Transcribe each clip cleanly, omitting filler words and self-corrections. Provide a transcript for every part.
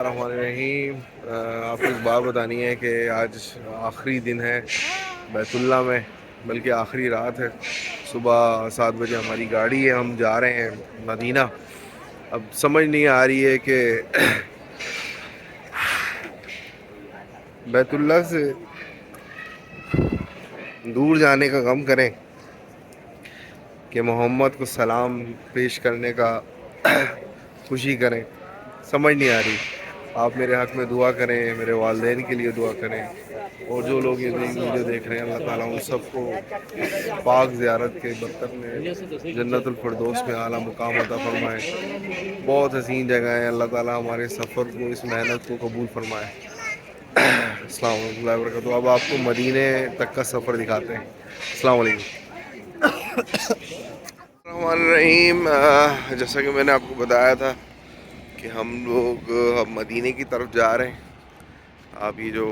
الرحمن الرحیم۔ آپ کو ایک بات بتانی ہے کہ آج آخری دن ہے بیت اللہ میں، بلکہ آخری رات ہے۔ صبح 7 بجے ہماری گاڑی ہے، ہم جا رہے ہیں مدینہ۔ اب سمجھ نہیں آ رہی ہے کہ بیت اللہ سے دور جانے کا غم کریں کہ محمد کو سلام پیش کرنے کا خوشی کریں، سمجھ نہیں آ رہی۔ آپ میرے حق میں دعا کریں، میرے والدین کے لیے دعا کریں، اور جو لوگ یہ ویڈیو دیکھ رہے ہیں اللہ تعالیٰ ان سب کو پاک زیارت کے برکت میں جنت الفردوس میں اعلیٰ مقام عطا فرمائے۔ بہت حسین جگہ ہے، اللہ تعالیٰ ہمارے سفر کو، اس محنت کو قبول فرمائے۔ السلام علیکم اللہ وبرکاتہ۔ اب آپ کو مدینے تک کا سفر دکھاتے ہیں۔ السلام علیکم۔ الرحمن الرحیم۔ جیسا کہ میں نے آپ کو بتایا تھا کہ ہم لوگ اب مدینے کی طرف جا رہے ہیں۔ آپ یہ جو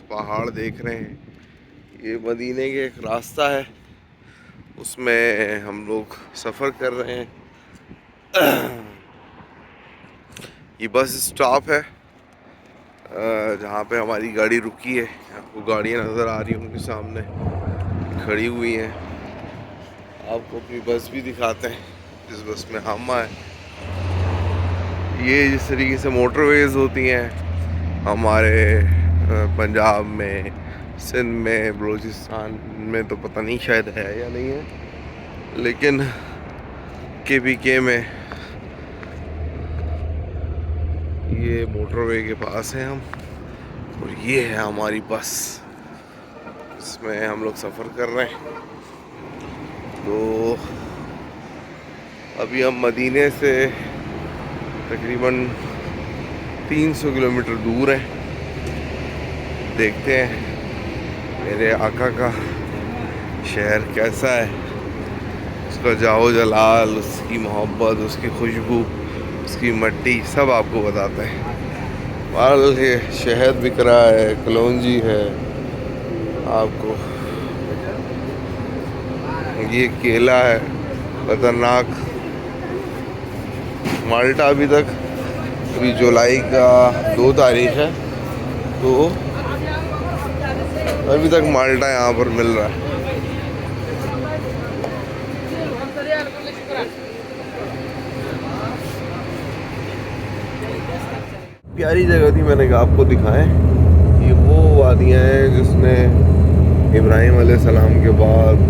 پہاڑ دیکھ رہے ہیں یہ مدینے کے ایک راستہ ہے، اس میں ہم لوگ سفر کر رہے ہیں۔ یہ بس اسٹاپ ہے جہاں پہ ہماری گاڑی رکی ہے۔ آپ کو گاڑیاں نظر آ رہی ہیں ان کے سامنے کھڑی ہوئی ہیں۔ آپ کو اپنی بس بھی دکھاتے ہیں جس بس میں ہم آئے۔ یہ جس طریقے سے موٹر ویز ہوتی ہیں ہمارے پنجاب میں، سندھ میں، بلوچستان میں تو پتہ نہیں شاید ہے یا نہیں ہے، لیکن کے میں یہ موٹر وے کے پاس ہیں ہم، اور یہ ہے ہماری بس، اس میں ہم لوگ سفر کر رہے ہیں۔ تو ابھی ہم مدینے سے تقریباً 300 کلومیٹر دور ہیں۔ دیکھتے ہیں میرے آقا کا شہر کیسا ہے، اس کا جاؤ جلال، اس کی محبت، اس کی خوشبو، اس کی مٹی، سب آپ کو بتاتے ہیں۔ بہرحال یہ شہد بک رہا ہے، کلونجی ہے، آپ کو یہ کیلا ہے خطرناک، مالٹا ابھی جولائی کا 2 تاریخ ہے تو ابھی تک مالٹا یہاں پر مل رہا ہے۔ پیاری جگہ تھی، میں نے کہا آپ کو دکھائیں۔ یہ وہ وادیاں ہیں جس نے ابراہیم علیہ السلام کے بعد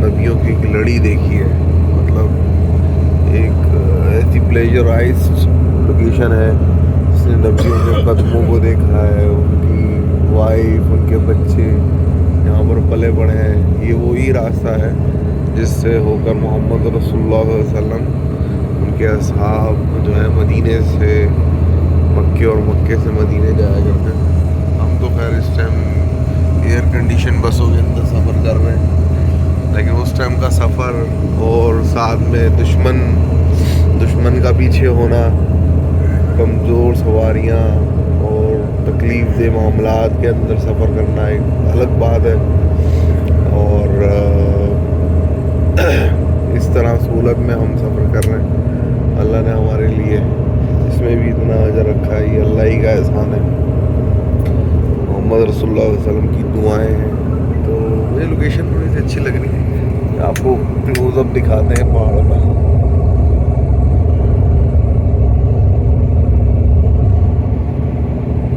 نبیوں کی ایک لڑی دیکھی ہے، مطلب ایک ایسی پلیجرائزڈ لوکیشن ہے جس نے نبیوں کے قدموں کو دیکھا ہے، ان کی وائف، ان کے بچے یہاں پر پلے بڑھے ہیں۔ یہ وہی راستہ ہے جس سے ہو کر محمد رسول اللہ صلی اللہ علیہ وسلم، ان کے اصحاب جو ہے مدینے سے مکے اور مکے سے مدینے جایا کرتے ہیں۔ ہم تو خیر اس ٹائم ایئر کنڈیشن بسوں کے اندر سفر کر رہے ہیں، لیکن اس ٹائم کا سفر اور ساتھ میں دشمن کا پیچھے ہونا، کمزور سواریاں اور تکلیف دہ معاملات کے اندر سفر کرنا ایک الگ بات ہے، اور اس طرح سہولت میں ہم سفر کر رہے ہیں۔ اللہ نے ہمارے لیے اس میں بھی اتنا اجر رکھا ہے، یہ اللہ ہی کا احسان ہے، محمد رسول اللہ علیہ وسلم کی دعائیں ہیں۔ تو مجھے لوکیشن تھوڑی سی اچھی لگ رہی ہے، آپ کو کلوز اپ دکھاتے ہیں پہاڑ پر۔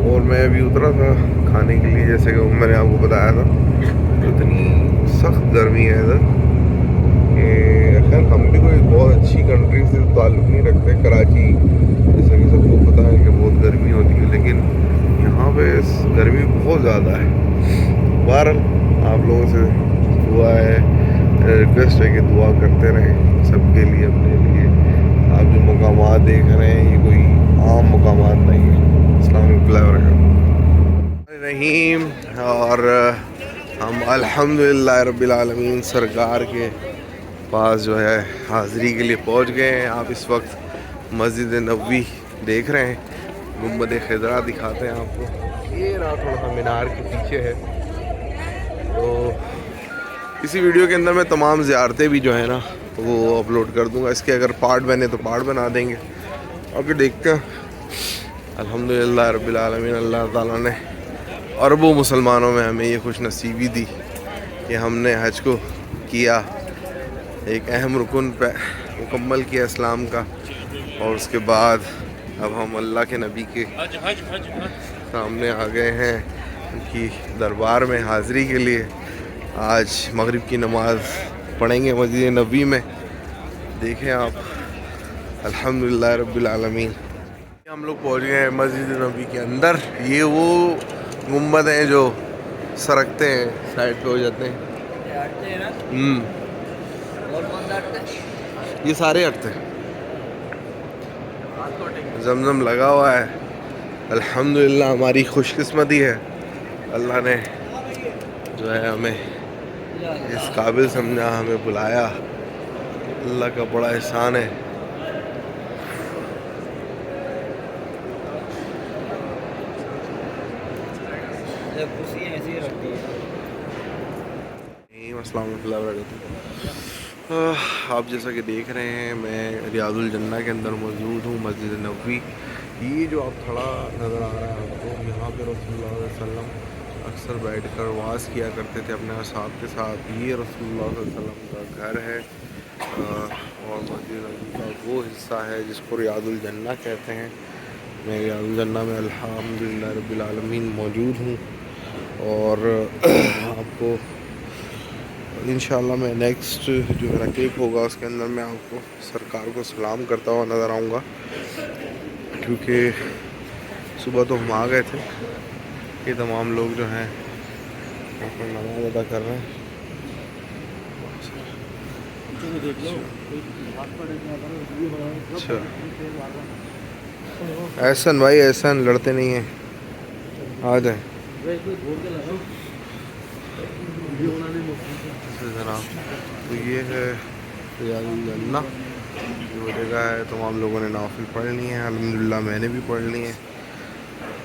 اور میں ابھی اترا تھا کھانے کے لیے، جیسے کہ میں نے آپ کو بتایا تھا، اتنی سخت گرمی ہے ادھر کہ خیر ہم بھی کوئی بہت اچھی کنٹری سے تعلق نہیں رکھتے۔ کراچی جیسا کہ سب کو پتہ ہے کہ بہت گرمی ہوتی ہے، لیکن یہاں پہ گرمی بہت زیادہ ہے۔ بہرحال آپ لوگوں سے دعا ہے، ریکویسٹ ہے کہ دعا کرتے رہیں سب کے لیے، اپنے لیے۔ آپ جو مقامات دیکھ رہے ہیں یہ کوئی عام مقامات نہیں ہیں۔ السلام علیکم ورحمۃ اللہ رحیم۔ اور ہم الحمدللہ رب العالمین سرکار کے پاس جو ہے حاضری کے لیے پہنچ گئے ہیں۔ آپ اس وقت مسجد نبوی دیکھ رہے ہیں، گنبد خضرا دکھاتے ہیں آپ کو، یہ رہا تھوڑا سا مینار کے پیچھے ہے۔ تو اسی ویڈیو کے اندر میں تمام زیارتیں بھی جو ہے نا وہ اپلوڈ کر دوں گا، اس کے اگر پارٹ بنے تو پارٹ بنا دیں گے۔ اوکے، دیکھتے ہیں الحمدللہ رب العالمین، اللہ تعالیٰ نے اربوں مسلمانوں میں ہمیں یہ خوش نصیبی دی کہ ہم نے حج کو کیا، ایک اہم رکن پہ مکمل کیا اسلام کا، اور اس کے بعد اب ہم اللہ کے نبی کے سامنے آ گئے ہیں ان کی دربار میں حاضری کے لیے۔ آج مغرب کی نماز پڑھیں گے مسجد نبی میں، دیکھیں آپ، الحمدللہ رب العالمین۔ ہم لوگ پہنچ گئے ہیں مسجد نبی کے اندر۔ یہ وہ گنبد ہیں جو سرکتے ہیں، سائڈ پہ ہو جاتے ہیں۔ یہ سارے ہٹتے ہیں، زمزم لگا ہوا ہے۔ الحمدللہ ہماری خوش قسمتی ہے، اللہ نے جو ہے ہمیں اس قابل سمجھا، ہمیں بلایا، اللہ کا بڑا احسان ہے۔ السلام علیکم وبرکاتہ۔ آپ جیسا کہ دیکھ رہے ہیں میں ریاض الجنہ کے اندر موجود ہوں، مسجد نبوی۔ یہ جو آپ کھڑا نظر آ رہا ہے آپ کو، یہاں پہ رسول اللہ صلی اللہ علیہ وسلم اکثر بیٹھ کر وعظ کیا کرتے تھے اپنے اصحاب کے ساتھ۔ یہ رسول اللہ صلی اللہ علیہ وسلم کا گھر ہے، اور مسجد نبوی کا وہ حصہ ہے جس کو ریاض الجنہ کہتے ہیں۔ میں ریاض الجنہ میں الحمدللہ رب العالمین موجود ہوں، اور آپ کو انشاءاللہ میں نیکسٹ جو میرا کلپ ہوگا اس کے اندر میں آپ کو سرکار کو سلام کرتا ہوا نظر آؤں گا، کیونکہ صبح تو ہم آ گئے تھے، یہ تمام لوگ جو ہیں وہاں پر نماز ادا کر رہے ہیں۔ اچھا احسن بھائی، احسن لڑتے نہیں ہیں، آ جائیں جناب۔ تو یہ ہے ریاض الجنہ، جو جگہ ہے تمام لوگوں نے نوافل پڑھ لی ہیں، الحمدللہ میں نے بھی پڑھ لی ہیں۔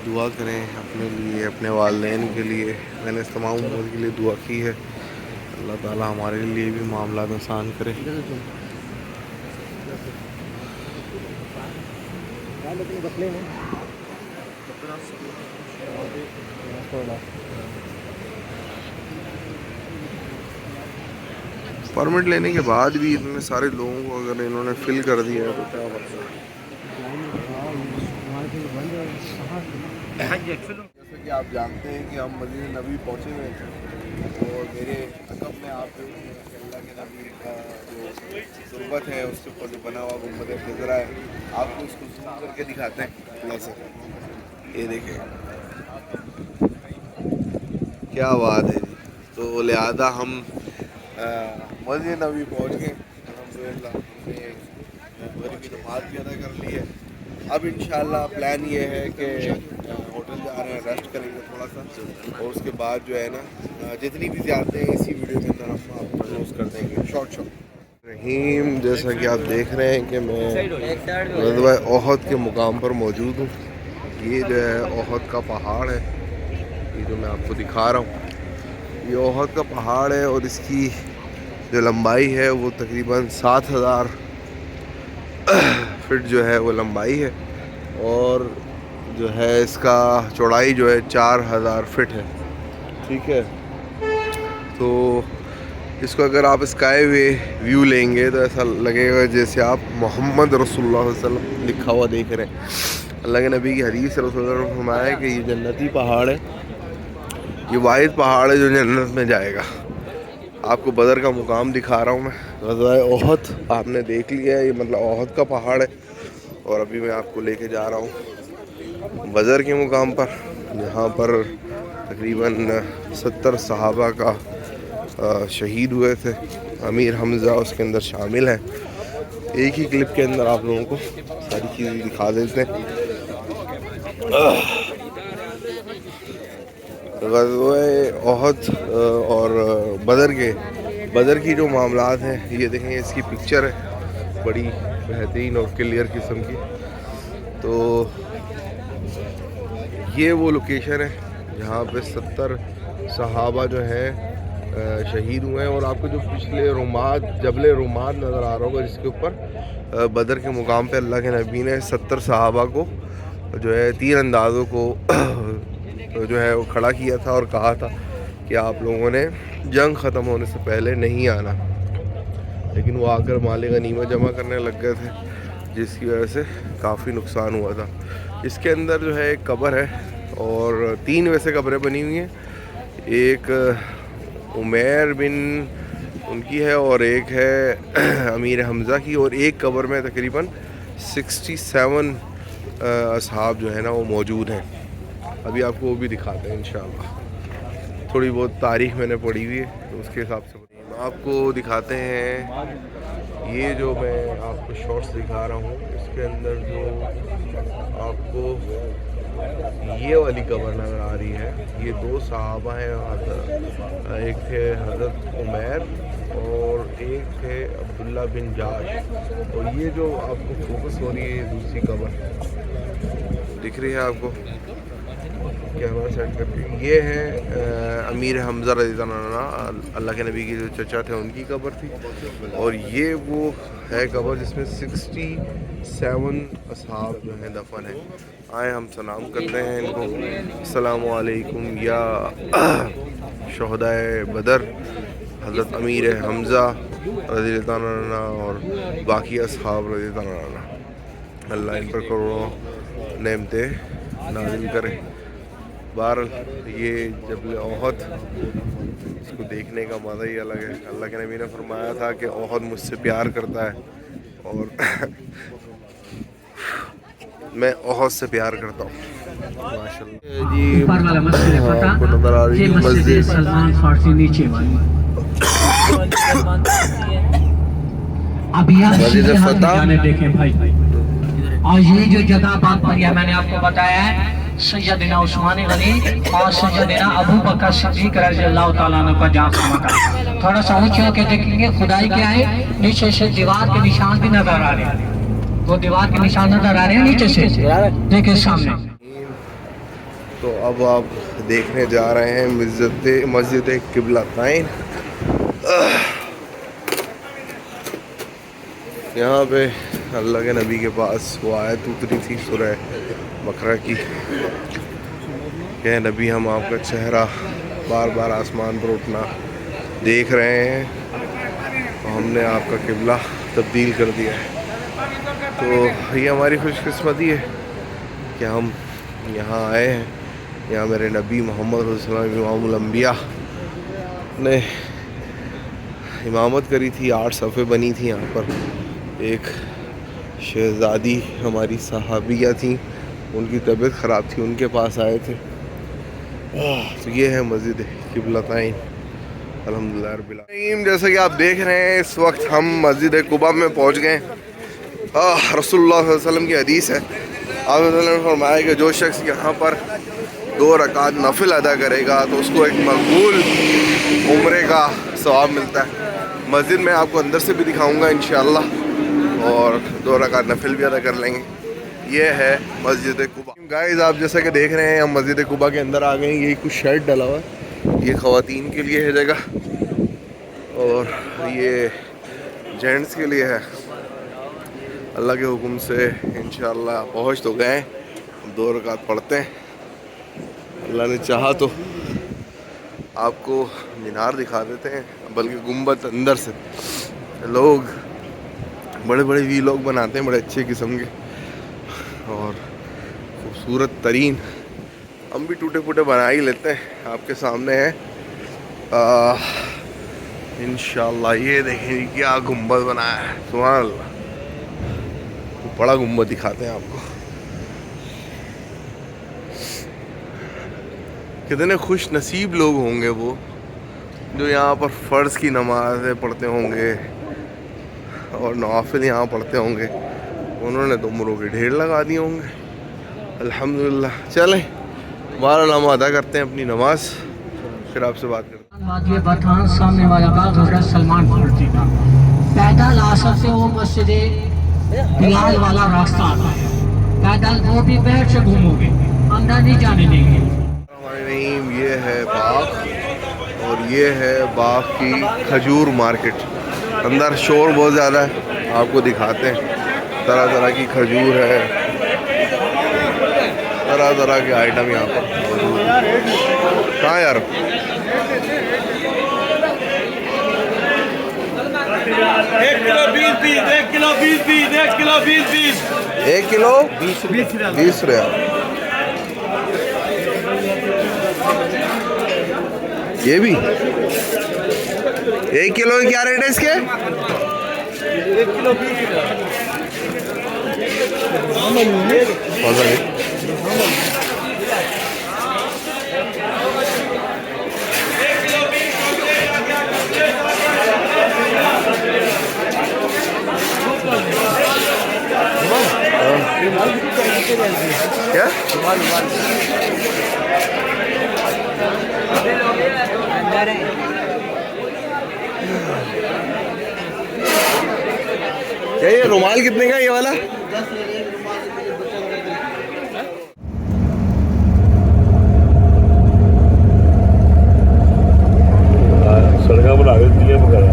دعا کریں اپنے لیے، اپنے والدین کے لیے، میں نے اس تمام امور کے لیے دعا کی ہے، اللہ تعالیٰ ہمارے لیے بھی معاملات آسان کرے۔ پرمٹ لینے کے بعد بھی اتنے سارے لوگوں کو اگر انہوں نے فل کر دیا ہے تو کیا بتا۔ جیسا کہ آپ جانتے ہیں کہ ہم مسجد نبی پہنچے ہوئے تھے، اور میرے عقب میں آپ دیکھ رہے ہیں کہ اللہ کے نبی کا جو تربت ہے اس کے اوپر جو بنا ہوا گنبد خضرا ہے، آپ کو اس کو زوم کر کے دکھاتے ہیں اللہ سے۔ یہ دیکھیں کیا بات ہے جی۔ تو لہٰذا ہم مسجد نبی پہنچ گئے، الحمدللہ ہم نے مغرب کی نماز بھی ادا کر لی ہے۔ اب انشاءاللہ پلان یہ ہے کہ ہوٹل جا رہے ہیں، ریسٹ کریں گے تھوڑا سا، اور اس کے بعد جو ہے نا جتنی بھی زیارتیں ہیں اسی ویڈیو کے اندر ہم آپ کو کلوز کر دیں گے شارٹ۔ رحیم، جیسا کہ آپ دیکھ رہے ہیں کہ میں غزوہ احد کے مقام پر موجود ہوں۔ یہ جو ہے احد کا پہاڑ ہے، یہ جو میں آپ کو دکھا رہا ہوں، یہ احد کا پہاڑ ہے، اور اس کی جو لمبائی ہے وہ تقریباً 7000 فٹ جو ہے وہ لمبائی ہے، اور جو ہے اس کا چوڑائی جو ہے 4000 فٹ ہے، ٹھیک ہے۔ تو اس کو اگر آپ اسکائی ویو لیں گے تو ایسا لگے گا جیسے آپ محمد رسول اللہ صلی اللہ علیہ وسلم لکھا ہوا دیکھ رہے ہیں۔ اللہ کے نبی کی حدیث رسول اللہ نے فرمایا ہے کہ یہ جنتی پہاڑ ہے، یہ واحد پہاڑ ہے جو جنت میں جائے گا۔ آپ کو بدر کا مقام دکھا رہا ہوں میں، غزوہ احد آپ نے دیکھ لیا ہے، یہ مطلب احد کا پہاڑ ہے، اور ابھی میں آپ کو لے کے جا رہا ہوں بدر کے مقام پر، جہاں پر تقریباً 70 صحابہ کا شہید ہوئے تھے، امیر حمزہ اس کے اندر شامل ہیں۔ ایک ہی کلپ کے اندر آپ لوگوں کو ساری چیزیں دکھا دیتے ہیں۔ غزوہ احد اور بدر کی جو معاملات ہیں، یہ دیکھیں اس کی پکچر ہے بڑی بہترین اور کلیئر قسم کی۔ تو یہ وہ لوکیشن ہے جہاں پہ 70 صحابہ جو ہیں شہید ہوئے ہیں، اور آپ کو جو پچھلے جبل رماد نظر آ رہا ہوگا جس کے اوپر بدر کے مقام پہ اللہ کے نبی نے 70 صحابہ کو جو ہے 3 اندازوں کو جو ہے وہ کھڑا کیا تھا اور کہا تھا کہ آپ لوگوں نے جنگ ختم ہونے سے پہلے نہیں آنا، لیکن وہ آ کر مال غنیمت جمع کرنے لگ گئے تھے، جس کی وجہ سے کافی نقصان ہوا تھا۔ اس کے اندر جو ہے ایک قبر ہے اور 3 ویسے قبریں بنی ہوئی ہیں، ایک عمیر بن ان کی ہے اور ایک ہے امیر حمزہ کی، اور ایک قبر میں تقریباً 67 اصحاب جو ہے نا وہ موجود ہیں۔ ابھی آپ کو وہ بھی دکھاتے ہیں انشاءاللہ، تھوڑی بہت تاریخ میں نے پڑھی ہوئی ہے تو اس کے حساب سے آپ کو دکھاتے ہیں۔ یہ جو میں آپ کو شارٹس دکھا رہا ہوں، اس کے اندر جو آپ کو یہ والی قبر نظر آ رہی ہے، یہ 2 صحابہ ہیں، ایک تھے حضرت عمیر اور ایک تھے عبداللہ بن جاش، اور یہ جو آپ کو فوکس ہو رہی ہے دوسری قبر دکھ رہی ہے آپ کو، کیمرہ سیٹ کر کے، یہ ہے امیر حمزہ رضی اللہ عنہ، اللہ کے نبی کے جو چچا تھے ان کی قبر تھی، اور یہ وہ ہے قبر جس میں 67 اصحاب جو ہیں دفن ہیں۔ آئے ہم سلام کرتے ہیں ان کو، السلام علیکم یا شہدائے بدر، حضرت امیر حمزہ رضی اللہ عنہ اور باقی اصحاب رضی اللہ عنہ، اللہ ان پر کروڑوں نعمتیں نازل کرے۔ بہرحال یہ جبل احد، اس کو دیکھنے کا مزہ ہی الگ ہے۔ اللہ کے نبی نے فرمایا تھا کہ احد مجھ سے پیار کرتا ہے اور میں احد سے پیار کرتا ہوں۔ ماشاءاللہ جی، آپ کو نظر آ رہی ہے مسجد سلمان فارسی نیچے والی، ابھی آپ مسجد فتح، دیکھیں بھائی، اور یہ جو جگہ بات پر میں نے آپ کو بتایا ہے، سیدنا عثمان غنی اور سیدنا ابو بکر صدیق رضی اللہ تعالیٰ عنہ کا جہاں کا مکان، تھوڑا سا اونچے ہو کے دیکھیں گے، خدائی کیا ہے، نیچے سے دیوار کے نشان بھی نظر آ رہے ہیں، وہ دیوار کے نشان نظر آ رہے ہیں نیچے سے، دیکھیں سامنے۔ تو اب آپ دیکھنے جا رہے ہیں مسجد قبلتین۔ یہاں پہ اللہ کے نبی کے پاس وہ آیت اتری تھی سورہ بقرہ کی کہ نبی ہم آپ کا چہرہ بار بار آسمان پر اٹھنا دیکھ رہے ہیں، تو ہم نے آپ کا قبلہ تبدیل کر دیا ہے۔ تو یہ ہماری خوش قسمتی ہے کہ ہم یہاں آئے ہیں، یہاں میرے نبی محمد صلی اللہ علیہ وسلم امام الانبیاء نے امامت کری تھی، 8 صفیں بنی تھی یہاں پر، ایک شہزادی ہماری صحابیہ تھیں، ان کی طبیعت خراب تھی، ان کے پاس آئے تھے۔ تو یہ ہے مسجد قبلتین، الحمدللہ رب العالمین۔ جیسا کہ آپ دیکھ رہے ہیں اس وقت ہم مسجد قباء میں پہنچ گئے۔ رسول اللہ صلی اللہ علیہ وسلم کی حدیث ہے، آپ صلی اللہ علیہ وسلم نے فرمایا کہ جو شخص یہاں پر 2 رکعت نفل ادا کرے گا تو اس کو ایک مقبول عمرے کا ثواب ملتا ہے۔ مسجد میں آپ کو اندر سے بھی دکھاؤں گا انشاءاللہ، اور 2 رکعت نفل بھی ادا کر لیں گے۔ یہ ہے مسجد قباء۔ گائز آپ جیسا کہ دیکھ رہے ہیں ہم مسجد قباء کے اندر آ گئے ہیں۔ یہی کچھ شیڈ ڈلا ہوا ہے، یہ خواتین کے لیے ہے جگہ، اور یہ جینٹس کے لیے ہے۔ اللہ کے حکم سے انشاءاللہ پہنچ تو گئے، 2 رکعت پڑھتے ہیں، اللہ نے چاہا تو آپ کو مینار دکھا دیتے ہیں، بلکہ گنبد اندر سے۔ لوگ بڑے بڑے ویلاگ بناتے ہیں بڑے اچھے قسم کے اور خوبصورت ترین، ہم بھی ٹوٹے پھوٹے بنا ہی لیتے ہیں، آپ کے سامنے ہے انشاءاللہ۔ یہ دیکھیں کیا گنبد بنایا ہے، سبحان اللہ، بڑا گنبد دکھاتے ہیں آپ کو۔ کتنے خوش نصیب لوگ ہوں گے وہ جو یہاں پر فرض کی نمازیں پڑھتے ہوں گے اور نوافل یہاں پڑھتے ہوں گے، انہوں نے تو عمروں کے ڈھیر لگا دیے ہوں گے۔ الحمدللہ، چلیں بہرحال ہم ادا کرتے ہیں اپنی نماز، پھر آپ سے بات کرتے ہیں۔ یہ بتان سامنے والا باغ حضرت سلمان فارسی کا، پیدل آ سکتے ہو، مسجد بلال والا راستہ آتا ہے، پیدل وہ بھی پیر سے گھومو گے، اندر نہیں جانے دیں گے۔ یہ ہے باغ، اور یہ ہے باغ کی کھجور مارکیٹ۔ اندر شور بہت زیادہ ہے، آپ کو دکھاتے ہیں، طرح طرح کی کھجور ہے، طرح طرح کے آئٹم یہاں پر موجود ہیں. کہاں یار؟ 1 kilo 20 piece, 1 kilo 20 piece, 1 kilo 20 piece. 1 کلو 20 ریال. یہ بھی 1 کلو کیا ریٹ ہے اس کے؟ 1 kilo 20 کیا؟ یہ رومال کتنے کا یہ والا؟ سڑکیں بنا کے دیے وغیرہ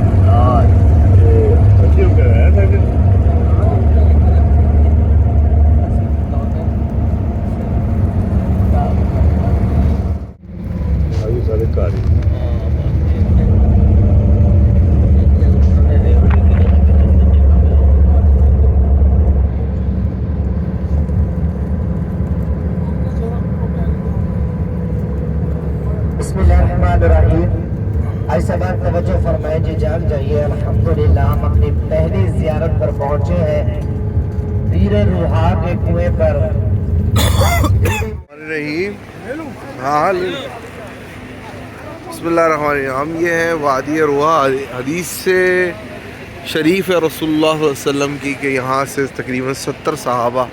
سارے کاری بسم اللہ الرحمن الرحیم. ایسا بات توجہ فرمائیں جی، جاگ جائیے. الحمدللہ ہم اپنی پہلی زیارت پر پہنچے ہیں پیر روحا کے کنویں پر. رہی ہاں بسم اللہ الرحمن الرحیم. ہم یہ ہیں وادی روحا. حدیث سے شریف ہے رسول اللہ صلی اللہ علیہ وسلم کی کہ یہاں سے تقریباً 70 صحابہ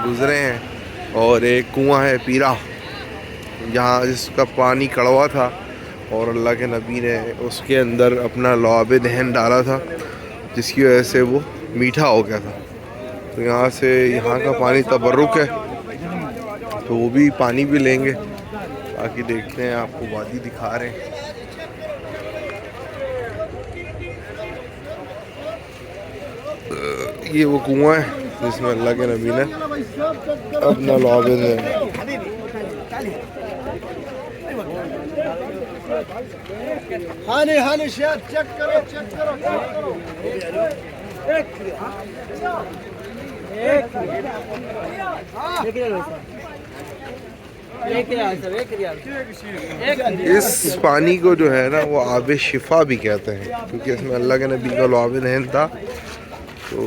گزرے ہیں اور ایک کنواں ہے پیرا جہاں جس کا پانی کڑوا تھا اور اللہ کے نبی نے اس کے اندر اپنا لعاب دہن ڈالا تھا جس کی وجہ سے وہ میٹھا ہو گیا تھا. تو یہاں سے یہاں کا پانی تبرک ہے تو وہ بھی پانی بھی لیں گے. باقی دیکھتے ہیں آپ کو وادی دکھا رہے ہیں. یہ وہ کنواں ہے جس میں اللہ کے نبی نے اپنا لعاب دہن. ہانی شیخ چیک کرو اس پانی کو جو ہے نا وہ آب شفا بھی کہتے ہیں کیونکہ اس میں اللہ کے نبی کا لعاب دہن تھا. تو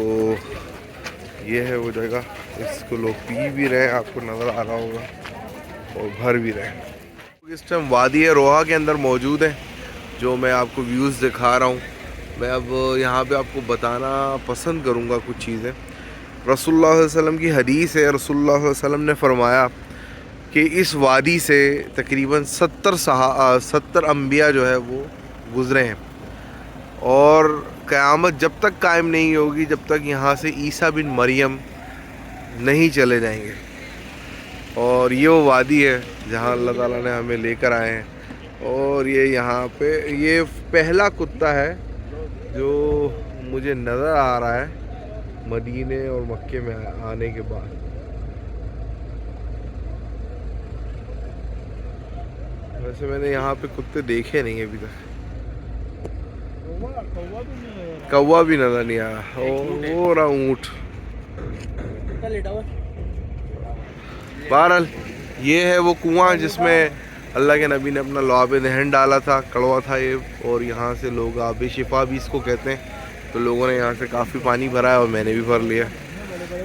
یہ ہے وہ جگہ. اس کو لوگ پی بھی رہے ہیں، آپ کو نظر آ رہا ہوگا، اور بھر بھی رہے ہیں. اس ٹائم وادی روحا کے اندر موجود ہے جو میں آپ کو ویوز دکھا رہا ہوں. میں اب یہاں پہ آپ کو بتانا پسند کروں گا کچھ چیزیں. رسول اللہ صلی اللہ علیہ وسلم کی حدیث ہے. رسول اللہ صلی اللہ علیہ وسلم نے فرمایا کہ اس وادی سے تقریباً 70 انبیاء جو ہے وہ گزرے ہیں اور قیامت جب تک قائم نہیں ہوگی جب تک یہاں سے عیسیٰ بن مریم نہیں چلے جائیں گے. اور یہ وہ وادی ہے جہاں اللہ تعالیٰ نے ہمیں لے کر آئے ہیں. اور یہ یہاں پہ یہ پہلا کتا ہے جو مجھے نظر آ رہا ہے مدینے اور مکے میں آنے کے بعد. ویسے میں نے یہاں پہ کتے دیکھے نہیں ابھی تک. کوا بھی نظر نہیں آیا. اور اونٹ. بہرحال یہ ہے وہ کنواں جس میں اللہ کے نبی نے اپنا لعاب دہن ڈالا تھا. کڑوا تھا یہ، اور یہاں سے لوگ آب شفا بھی اس کو کہتے ہیں. تو لوگوں نے یہاں سے کافی پانی بھرا ہے اور میں نے بھی بھر لیا.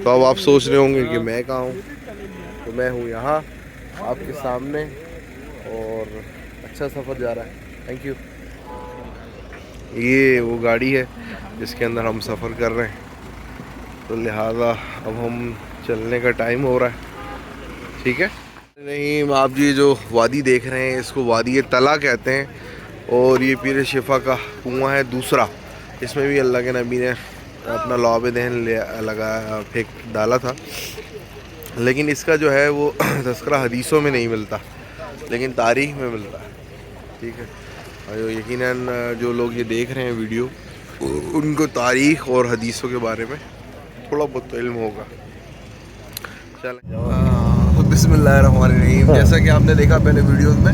تو اب آپ سوچ رہے ہوں گے کہ میں کہاں ہوں. تو میں ہوں یہاں آپ کے سامنے، اور اچھا سفر جا رہا ہے. Thank you. یہ وہ گاڑی ہے جس کے اندر ہم سفر کر رہے ہیں. تو لہٰذا اب ہم چلنے کا ٹائم ہو رہا ہے. ٹھیک ہے. نہیں آپ جی جو وادی دیکھ رہے ہیں اس کو وادی طلا کہتے ہیں. اور یہ پیر شفا کا کنواں ہے دوسرا. اس میں بھی اللہ کے نبی نے اپنا لعاب دہن لگایا ڈالا تھا. لیکن اس کا جو ہے وہ تذکرہ حدیثوں میں نہیں ملتا لیکن تاریخ میں ملتا ہے. ٹھیک ہے. اور یقیناً جو لوگ یہ دیکھ رہے ہیں ویڈیو ان کو تاریخ اور حدیثوں کے بارے میں تھوڑا بہت علم ہوگا. چلیں بسم اللہ الرحمن الرحیم. جیسا کہ آپ نے دیکھا پہلے ویڈیوز میں,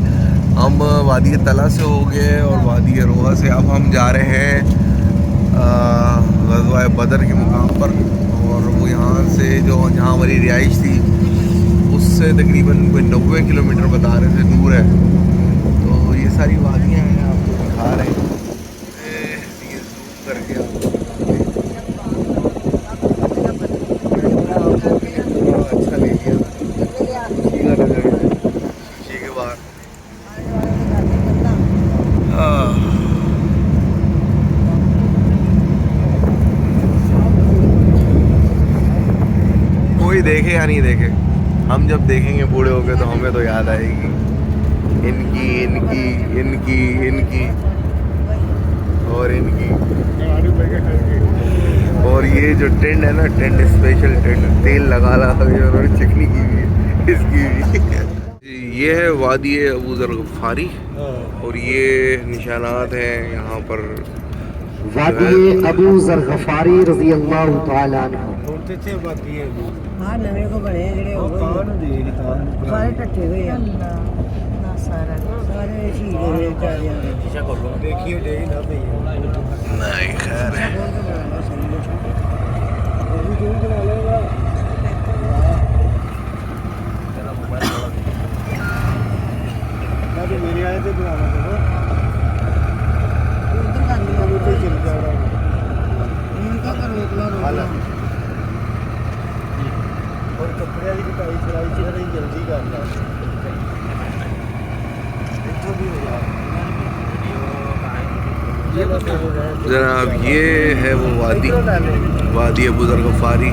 ہم وادی طلا سے ہو گئے اور وادی روحا سے اب ہم جا رہے ہیں غزوہ بدر کے مقام پر. اور وہ یہاں سے جو جہاں ہماری رہائش تھی اس سے تقریباً کوئی 90 کلومیٹر بتا رہے تھے دور ہے. تو یہ ساری وادیاں ہیں, آپ کو دکھا رہے ہیں, یہ زوم کر کے آپ اچھا لے لیا شیشے کے باہر. کوئی دیکھے یا نہیں دیکھے, ہم جب دیکھیں گے بوڑھے ہو گئے تو ہمیں تو یاد آئے گی ان کی ان کی ان کی ان کی اور ان کی. اور یہ جو ٹینڈ ہے نا, ٹینڈ اسپیشل ٹینڈ, تیل لگا لگا کے اور چکنی کی ہوئی ہے اس کی بھی. یہ ہے وادی ابو ذر غفاری اور یہ نشانات ہیں یہاں پر. وادی ابو ذر غفاری رضی اللہ تعالیٰ عنہ. ہاں نویں کو بنے جڑے سارے ٹٹے ہوئے ہیں سارے شہید ہوئے بیچارے. دیکھیے ڈیگ نہ پئی نہیں خیر ہے. میرے آئے تھے بنانا چل جانا اور کپڑے کی کٹائی چلائی چڑھ جلدی کرنا جناب. یہ ہے وہ وادی, وادی ابو ذر غفاری.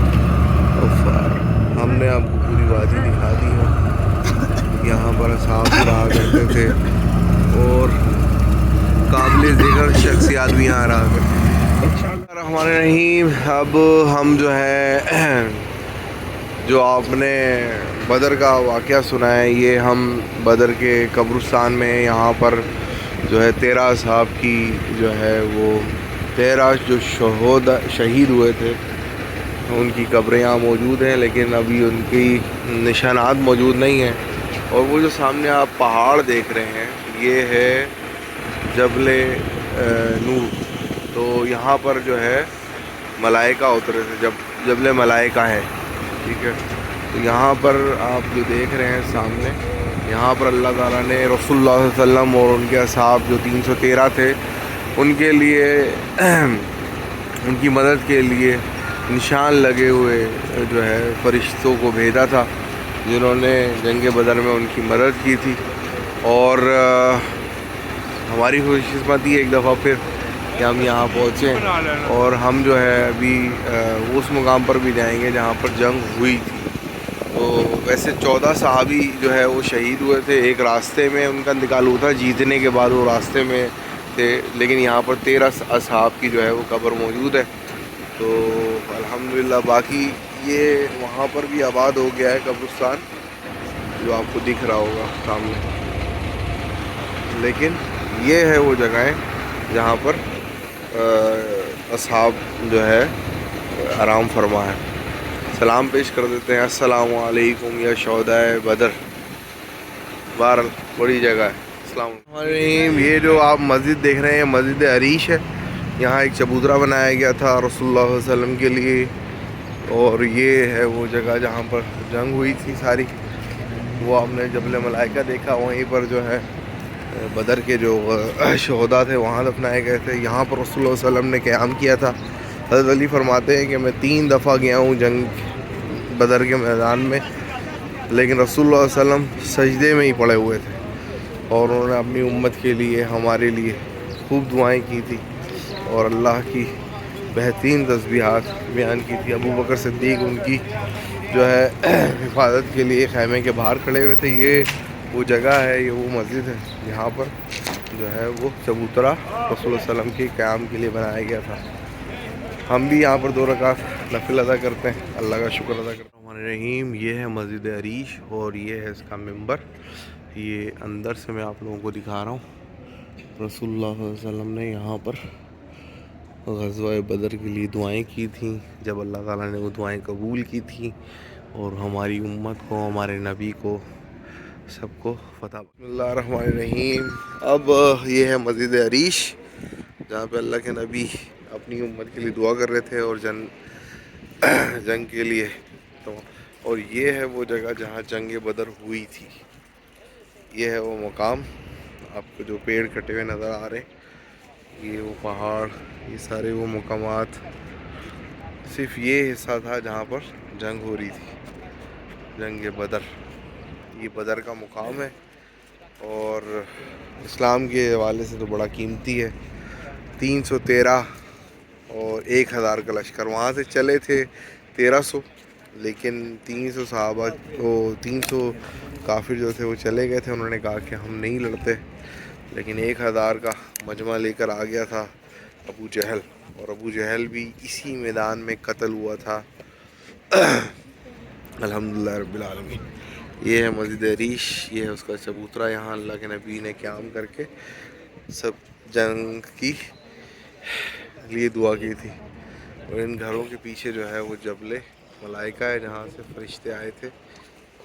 ہم نے آپ کو پوری وادی دکھا دی ہے. یہاں پر اصحاب رہا کرتے تھے اور قابل ذکر شخصیات بھی یہاں رہا کرتے. الرحمن الرحیم. اب ہم جو ہے جو آپ نے بدر کا واقعہ سنا ہے, یہ ہم بدر کے قبرستان میں یہاں پر جو ہے 13 اصحاب کی جو ہے وہ 13 جو شہید ہوئے تھے ان کی قبریں یہاں موجود ہیں, لیکن ابھی ان کی نشانات موجود نہیں ہیں. اور وہ جو سامنے آپ پہاڑ دیکھ رہے ہیں یہ ہے جبل نور. تو یہاں پر جو ہے ملائکہ اترے تھے, جبل ملائکہ ہے, ٹھیک ہے. تو یہاں پر آپ جو دیکھ رہے ہیں سامنے, یہاں پر اللہ تعالیٰ نے رسول اللہ صلی اللہ علیہ وسلم اور ان کے اصحاب جو 313 تھے ان کے لیے ان کی مدد کے لیے نشان لگے ہوئے جو ہے فرشتوں کو بھیجا تھا, جنہوں نے جنگ بدر میں ان کی مدد کی تھی. اور ہماری خوش قسمتی ایک دفعہ پھر کہ ہم یہاں پہنچے, اور ہم جو ہے ابھی اس مقام پر بھی جائیں گے جہاں پر جنگ ہوئی تھی. تو ویسے 14 صحابی جو ہے وہ شہید ہوئے تھے, ایک راستے میں ان کا انتقال ہوا تھا, جیتنے کے بعد وہ راستے میں تھے, لیکن یہاں پر 13 اصحاب کی جو ہے وہ قبر موجود ہے. تو الحمدللہ باقی یہ وہاں پر بھی آباد ہو گیا ہے قبرستان جو آپ کو دکھ رہا ہوگا سامنے. لیکن یہ ہے وہ جگہیں جہاں پر اصحاب جو ہے آرام فرما ہے. سلام پیش کر دیتے ہیں, السلام علیکم یا شہدائے بدر. بہرحال بڑی جگہ ہے. السلام علیکم. یہ جو آپ مسجد دیکھ رہے ہیں مسجد عریش ہے. یہاں ایک چبوترا بنایا گیا تھا رسول اللہ صلی اللہ علیہ وسلم کے لیے, اور یہ ہے وہ جگہ جہاں پر جنگ ہوئی تھی ساری. وہ آپ نے جبل ملائکہ دیکھا, وہیں پر جو ہے بدر کے جو شہداء تھے وہاں دفنائے گئے تھے. یہاں پر رسول اللہ صلی اللہ علیہ وسلم نے قیام کیا تھا. حضرت علی فرماتے ہیں کہ میں 3 دفعہ گیا ہوں جنگ بدر کے میدان میں, لیکن رسول اللہ صلی اللہ علیہ وسلم سجدے میں ہی پڑے ہوئے تھے, اور انہوں نے اپنی امت کے لیے ہمارے لیے خوب دعائیں کی تھی اور اللہ کی بہترین تسبیحات بیان کی تھی. ابو بکر صدیق ان کی جو ہے حفاظت کے لیے خیمے کے باہر کھڑے ہوئے تھے. یہ وہ جگہ ہے, یہ وہ مسجد ہے جہاں پر جو ہے وہ چبوترا رسول اللہ علیہ وسلم کے قیام کے لیے بنایا گیا تھا. ہم بھی یہاں پر 2 رکعت نفل ادا کرتے ہیں, اللہ کا شکر ادا کرتے ہیں. الرحمن الرحیم. یہ ہے مسجد عریش اور یہ ہے اس کا ممبر. یہ اندر سے میں آپ لوگوں کو دکھا رہا ہوں. رسول اللہ صلی اللہ علیہ وسلم نے یہاں پر غزوہ بدر کے لیے دعائیں کی تھیں. جب اللہ تعالیٰ نے وہ دعائیں قبول کی تھیں اور ہماری امت کو، ہمارے نبی کو، سب کو فتح۔ بسم اللہ الرحمن الرحیم۔ اب یہ ہے مسجد عریش، جہاں پہ اللہ کے نبی اپنی امت کے لیے دعا کر رہے تھے اور جنگ کے لیے، تو اور یہ ہے وہ جگہ جہاں جنگ بدر ہوئی تھی۔ یہ ہے وہ مقام، آپ کو جو پیڑ کٹے ہوئے نظر آ رہے ہیں، یہ وہ پہاڑ، یہ سارے وہ مقامات، صرف یہ حصہ تھا جہاں پر جنگ ہو رہی تھی، جنگ بدر۔ یہ بدر کا مقام ہے اور اسلام کے حوالے سے تو بڑا قیمتی ہے۔ 313 اور 1000 کا لشکر، وہاں سے چلے تھے 1300، لیکن 300 صحابہ کو 300 کافر جو تھے وہ چلے گئے تھے، انہوں نے کہا کہ ہم نہیں لڑتے، لیکن 1000 کا مجمع لے کر آ گیا تھا ابو جہل، اور ابو جہل بھی اسی میدان میں قتل ہوا تھا۔ الحمدللہ رب العالمین۔ یہ ہے مسجد عریش، یہ ہے اس کا چبوترا، یہاں اللہ کے نبی نے قیام کر کے سب جنگ کی لیے دعا کی تھی۔ اور ان گھروں کے پیچھے جو ہے وہ جبل ملائکہ ہے، جہاں سے فرشتے آئے تھے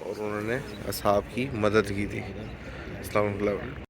اور انہوں نے اصحاب کی مدد کی تھی۔ السلام علیکم۔